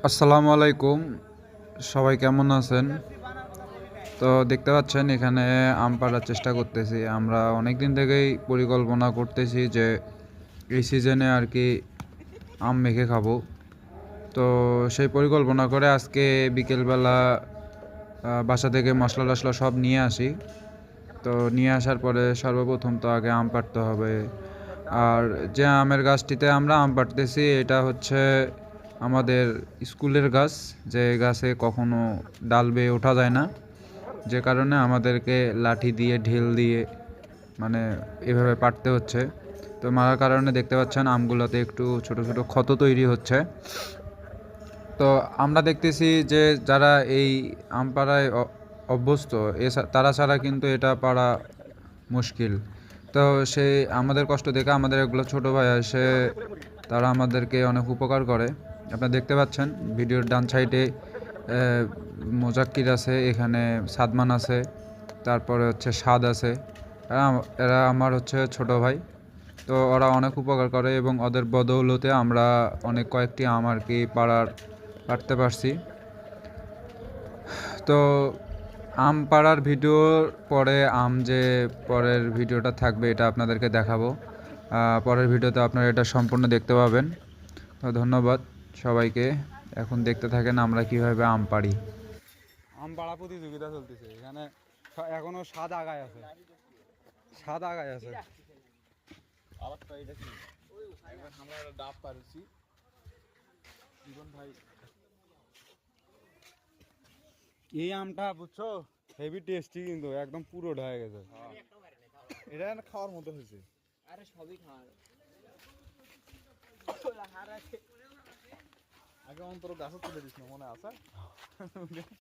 আসসালামু আলাইকুম। সবাই কেমন আছেন? তো দেখতে পাচ্ছেন এখানে আম পাড়ার চেষ্টা করতেছি। আমরা অনেক দিন থেকেই পরিকল্পনা করতেছি যে এই সিজনে আর কি আম মেখে খাবো। তো সেই পরিকল্পনা করে আজকে বিকেলবেলা বাসা থেকে মশলা-টশলা সব নিয়ে আসি। তো নিয়ে আসার পরে সর্বপ্রথম তো আগে আম পাড়তে হবে। আর যে আমের গাছটিতে আমরা আম পাড়তেছি এটা হচ্ছে আমাদের স্কুলের গাছ, যে গাছে কখনো ডাল বেয়ে ওঠা যায় না, যে কারণে আমাদেরকে লাঠি দিয়ে ঢিল দিয়ে মানে এভাবে পাড়তে হচ্ছে। তো মারার কারণে দেখতে পাচ্ছেন আমগুলোতে একটু ছোট ছোট ক্ষত তৈরি হচ্ছে। তো আমরা দেখতেছি যে যারা এই আম পাড়ায় অভ্যস্ত তারা ছাড়া কিন্তু এটা পারা মুশকিল। তো সে আমাদের কষ্ট দেখে আমাদের এগুলো ছোটো ভাই এসে তারা আমাদেরকে অনেক উপকার করে। আপনারা দেখতে পাচ্ছেন ভিডিওর ডান সাইডে মোজাক্কির আছে, এখানে সাদমান আছে, তারপরে হচ্ছে সাদ আছে। এরা আমার হচ্ছে ছোট ভাই। তো ওরা অনেক উপকার করে এবং ওদের বদৌলতে আমরা অনেক কয়েকটি আম আর কি পাড়তে পারছি। তো আম পাড়ার ভিডিওর পরে যে পরের ভিডিওটা থাকবে এটা আপনাদেরকে দেখাবো। পরের ভিডিওতে আপনারা এটা সম্পূর্ণ দেখতে পাবেন। তো ধন্যবাদ সবাইকে। এখন দেখতে থাকেন আমরা কিভাবে আম পাড়ি। আম পাড়া প্রতিযোগিতা চলতেছে এখানে। এখনো স্বাদ আগায় আছে, স্বাদ আগায় আছে। এই আমটা বুঝছো হেভি টেস্টি, কিন্তু একদম পুরো ঢায়ে গেছে। এটা খাওয়ার মতো হয়েছে। আরে সবই খাওয়ার আগে অন্তর গাছে তুলে দিস না, মনে আছে?